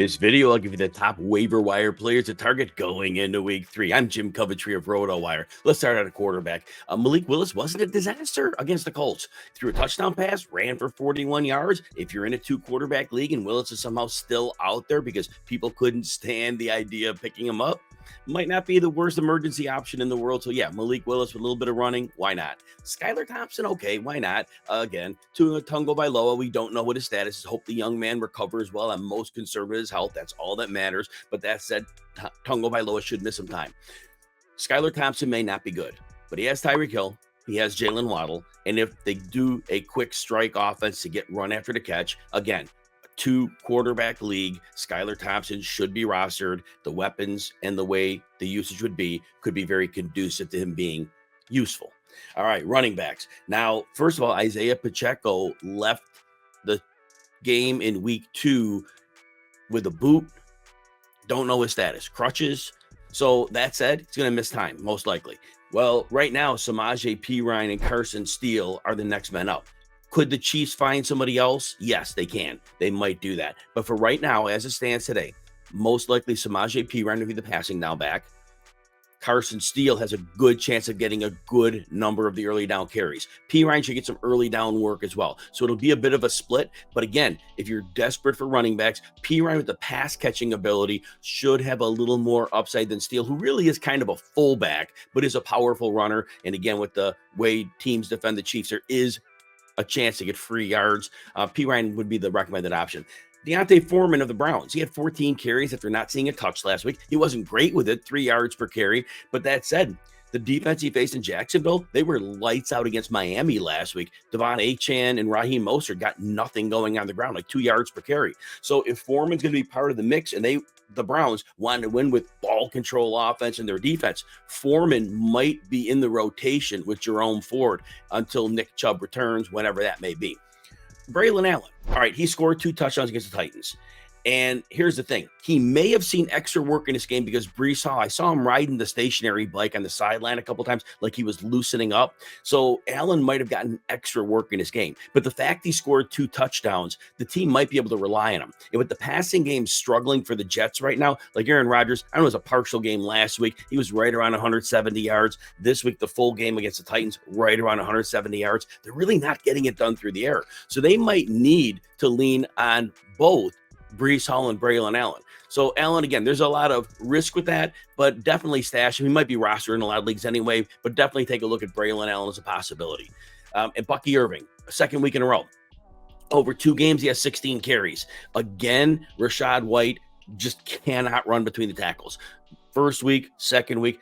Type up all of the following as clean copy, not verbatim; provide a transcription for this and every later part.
this video, I'll give you the top waiver wire players to target going into week 3. I'm Jim Coventry of Rotowire. Let's start at a quarterback. Malik Willis wasn't a disaster against the Colts. Threw a touchdown pass, ran for 41 yards. If you're in a 2-quarterback league and Willis is somehow still out there because people couldn't stand the idea of picking him up, might not be the worst emergency option in the world. So yeah, Malik Willis with a little bit of running, why not? Skylar Thompson, okay, why not? Again, Tua Tagovailoa, we don't know what his status is. Hope the young man recovers well. I'm most concerned with his health. That's all that matters. But that said, Tagovailoa should miss some time. Skylar Thompson may not be good, but he has Tyreek Hill. He has Jalen Waddle. And if they do a quick strike offense to get run after the catch, again, 2-quarterback league, Skylar Thompson should be rostered. The weapons and the way the usage would be could be very conducive to him being useful. All right, running backs. Now, first of all, Isaiah Pacheco left the game in week 2 with a boot. Don't know his status. Crutches. So that said, he's going to miss time, most likely. Well, right now, Samaje, Perine, and Carson Steele are the next men up. Could the Chiefs find somebody else? Yes, they can. They might do that. But for right now, as it stands today, most likely Samaje Perine will be the passing down back. Carson Steele has a good chance of getting a good number of the early down carries. Perine should get some early down work as well. So it'll be a bit of a split. But again, if you're desperate for running backs, Perine with the pass catching ability should have a little more upside than Steele, who really is kind of a fullback, but is a powerful runner. And again, with the way teams defend the Chiefs, there is a chance to get free yards. Perine would be the recommended option. Deontay Foreman of the Browns. He had 14 carries after not seeing a touch last week. He wasn't great with it, 3 yards per carry. But that said, the defense he faced in Jacksonville, they were lights out against Miami last week. Devon Achane and Raheem Mostert got nothing going on the ground, like 2 yards per carry. So if Foreman's going to be part of the mix and the Browns wanted to win with ball control offense and their defense, Foreman might be in the rotation with Jerome Ford until Nick Chubb returns, whenever that may be. Braelon Allen. All right, he scored 2 touchdowns against the Titans. And here's the thing. He may have seen extra work in this game because Brees Hall, I saw him riding the stationary bike on the sideline a couple times, like he was loosening up. So Allen might have gotten extra work in his game. But the fact he scored 2 touchdowns, the team might be able to rely on him. And with the passing game struggling for the Jets right now, like Aaron Rodgers, I know it was a partial game last week. He was right around 170 yards. This week, the full game against the Titans, right around 170 yards. They're really not getting it done through the air. So they might need to lean on both Brees Hall and Braelon Allen. So Allen, again, there's a lot of risk with that, but definitely stash him. He might be rostered in a lot of leagues anyway, but definitely take a look at Braelon Allen as a possibility. And Bucky Irving, a second week in a row. Over 2 games, he has 16 carries. Again, Rashaad White just cannot run between the tackles. First week, second week,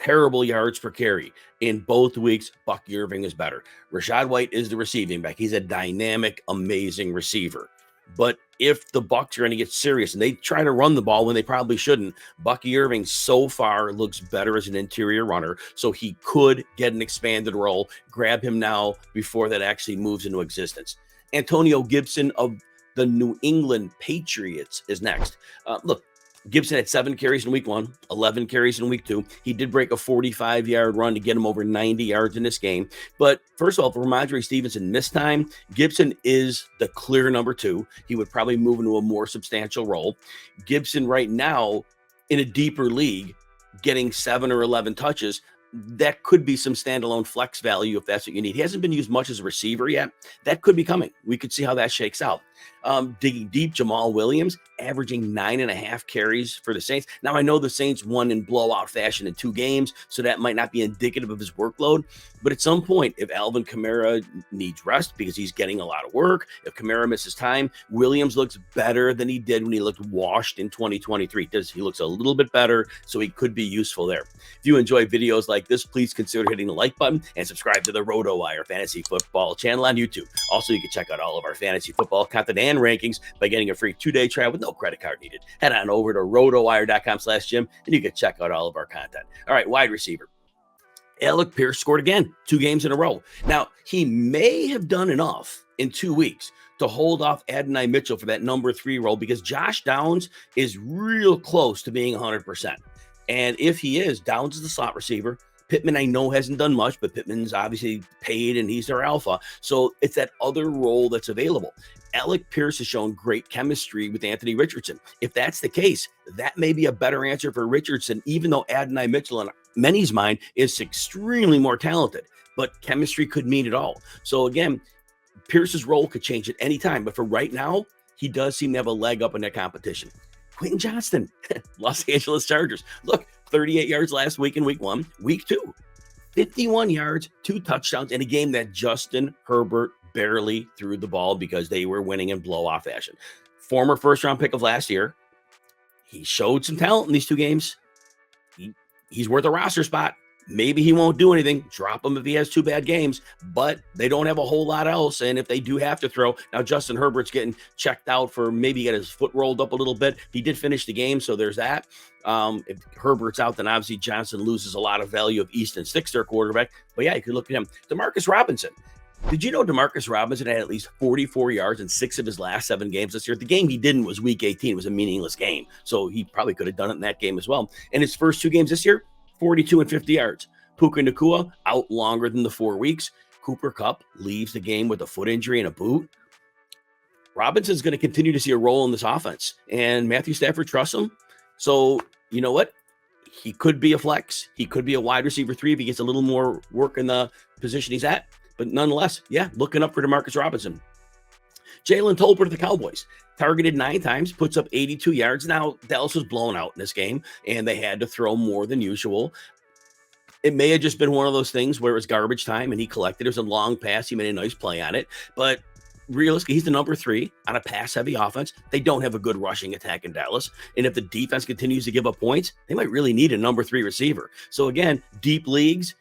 terrible yards per carry. In both weeks, Bucky Irving is better. Rashaad White is the receiving back. He's a dynamic, amazing receiver. But if the Bucs are going to get serious and they try to run the ball when they probably shouldn't, Bucky Irving so far looks better as an interior runner, so he could get an expanded role. Grab him now before that actually moves into existence. Antonio Gibson of the New England Patriots is next. Look, Gibson had 7 carries in week 1, 11 carries in week 2. He did break a 45-yard run to get him over 90 yards in this game. But first of all, for Ramondre Stevenson this time, Gibson is the clear number 2. He would probably move into a more substantial role. Gibson right now in a deeper league, getting 7 or 11 touches, that could be some standalone flex value if that's what you need. He hasn't been used much as a receiver yet. That could be coming. We could see how that shakes out. Digging deep, Jamaal Williams averaging 9.5 carries for the Saints. Now, I know the Saints won in blowout fashion in 2 games, so that might not be indicative of his workload. But at some point, if Alvin Kamara needs rest because he's getting a lot of work, if Kamara misses time, Williams looks better than he did when he looked washed in 2023. He looks a little bit better, so he could be useful there. If you enjoy videos like this, please consider hitting the like button and subscribe to the Rotowire Fantasy Football channel on YouTube. Also, you can check out all of our fantasy football content and rankings by getting a free 2-day trial with no credit card needed. Head on over to rotowire.com/Jim and you can check out all of our content. All right, wide receiver. Alec Pierce scored again, 2 games in a row. Now, he may have done enough in 2 weeks to hold off Adonai Mitchell for that number 3 role because Josh Downs is real close to being 100%. And if he is, Downs is the slot receiver. Pittman, I know, hasn't done much, but Pittman's obviously paid and he's their alpha. So it's that other role that's available. Alec Pierce has shown great chemistry with Anthony Richardson. If that's the case, that may be a better answer for Richardson, even though Adonai Mitchell, in many's mind, is extremely more talented. But chemistry could mean it all. So again, Pierce's role could change at any time. But for right now, he does seem to have a leg up in that competition. Quentin Johnston, Los Angeles Chargers. Look, 38 yards last week in week 1. Week 2, 51 yards, 2 touchdowns in a game that Justin Herbert barely threw the ball because they were winning in blowout fashion. Former first-round pick of last year. He showed some talent in these 2 games. He's worth a roster spot. Maybe he won't do anything. Drop him if he has 2 bad games, but they don't have a whole lot else. And if they do have to throw, now Justin Herbert's getting checked out for maybe get his foot rolled up a little bit. He did finish the game, so there's that. If Herbert's out, then obviously Johnson loses a lot of value if Easton sticks their quarterback. But yeah, you could look at him. Demarcus Robinson. Did you know Demarcus Robinson had at least 44 yards in 6 of his last 7 games this year? The game he didn't was week 18. It was a meaningless game. So he probably could have done it in that game as well. And his first 2 games this year, 42 and 50 yards. Puka Nacua out longer than the 4 weeks. Cooper Kupp leaves the game with a foot injury and a boot. Robinson's going to continue to see a role in this offense, and Matthew Stafford trusts him. So you know what? He could be a flex. He could be a wide receiver 3 if he gets a little more work in the position he's at. But nonetheless, yeah, looking up for Demarcus Robinson. Jalen Tolbert of the Cowboys. Targeted 9 times, puts up 82 yards. Now, Dallas was blown out in this game, and they had to throw more than usual. It may have just been one of those things where it was garbage time, and he collected. It was a long pass. He made a nice play on it. But realistically, he's the number 3 on a pass-heavy offense. They don't have a good rushing attack in Dallas. And if the defense continues to give up points, they might really need a number 3 receiver. So again, deep leagues,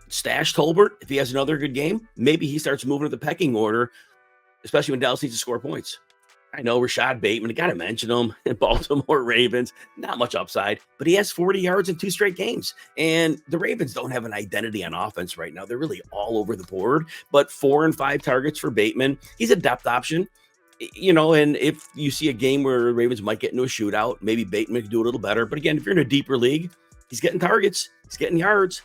stash Tolbert. If he has another good game, maybe he starts moving to the pecking order, especially when Dallas needs to score points. I know Rashaad Batemen, I got to mention him, Baltimore Ravens, not much upside, but he has 40 yards in 2 straight games. And the Ravens don't have an identity on offense right now. They're really all over the board, but 4 and 5 targets for Bateman. He's a depth option, and if you see a game where the Ravens might get into a shootout, maybe Bateman could do a little better. But again, if you're in a deeper league, he's getting targets, he's getting yards.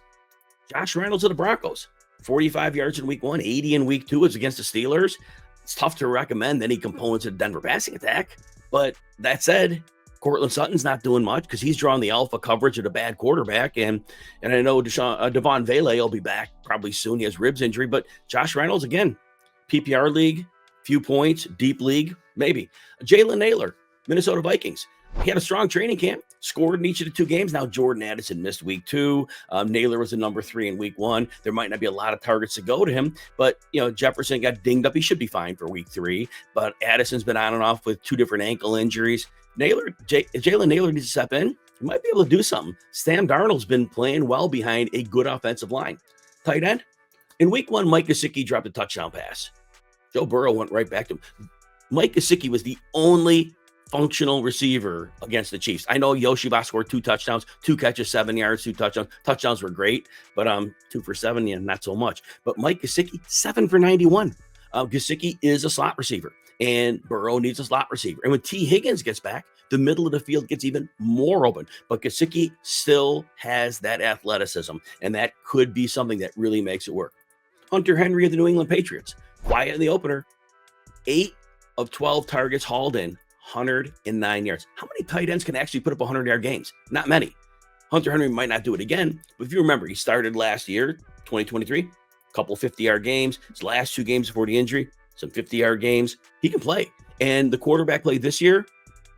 Josh Reynolds of the Broncos, 45 yards in week 1, 80 in week 2 is against the Steelers. It's tough to recommend any components of the Denver passing attack. But that said, Cortland Sutton's not doing much because he's drawing the alpha coverage of a bad quarterback. And I know Devon Vele will be back probably soon. He has ribs injury. But Josh Reynolds, again, PPR league, few points, deep league, maybe. Jalen Nailor, Minnesota Vikings. He had a strong training camp, scored in each of the 2 games. Now Jordan Addison missed week 2. Nailor was the number 3 in week 1. There might not be a lot of targets to go to him, but Jefferson got dinged up. He should be fine for week 3, but Addison's been on and off with 2 different ankle injuries. Jalen Nailor needs to step in. He might be able to do something. Sam Darnold's been playing well behind a good offensive line. Tight end. In week 1, Mike Gesicki dropped a touchdown pass. Joe Burrow went right back to him. Mike Gesicki was the only functional receiver against the Chiefs. I know Yoshiba scored 2 touchdowns, 2 catches, 7 yards, 2 touchdowns. Touchdowns were great, but 2 for 7, yeah, not so much. But Mike Gesicki, 7 for 91. Gesicki is a slot receiver, and Burrow needs a slot receiver. And when T. Higgins gets back, the middle of the field gets even more open. But Gesicki still has that athleticism, and that could be something that really makes it work. Hunter Henry of the New England Patriots, quiet in the opener, 8 of 12 targets hauled in, 109 yards. How many tight ends can actually put up 100-yard games? Not many. Hunter Henry might not do it again, but if you remember, he started last year, 2023, a couple 50-yard games. His last 2 games before the injury, some 50-yard games. He can play. And the quarterback play this year,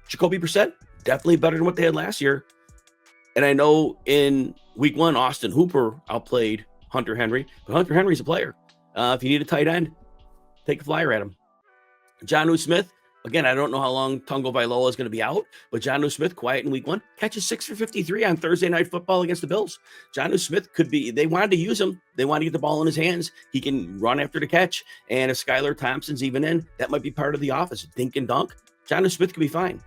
Jacoby Brissett, definitely better than what they had last year. And I know in week 1, Austin Hooper outplayed Hunter Henry, but Hunter Henry's a player. If you need a tight end, take a flyer at him. Jonnu Smith, again, I don't know how long Tungo Vailoa is going to be out, but Jonnu Smith, quiet in week 1, catches 6 for 53 on Thursday Night Football against the Bills. Jonnu Smith could be, they wanted to use him. They want to get the ball in his hands. He can run after the catch. And if Skylar Thompson's even in, that might be part of the offense. Dink and dunk. Jonnu Smith could be fine.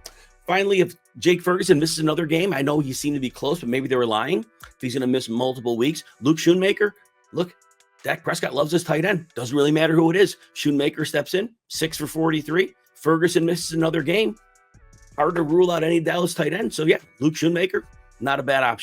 Finally, if Jake Ferguson misses another game, I know he seemed to be close, but maybe they were lying. If he's going to miss multiple weeks, Luke Shoonmaker, look, Dak Prescott loves his tight end. Doesn't really matter who it is. Shoonmaker steps in, 6 for 43. Ferguson misses another game. Hard to rule out any Dallas tight end. So, yeah, Luke Shoonmaker, not a bad option.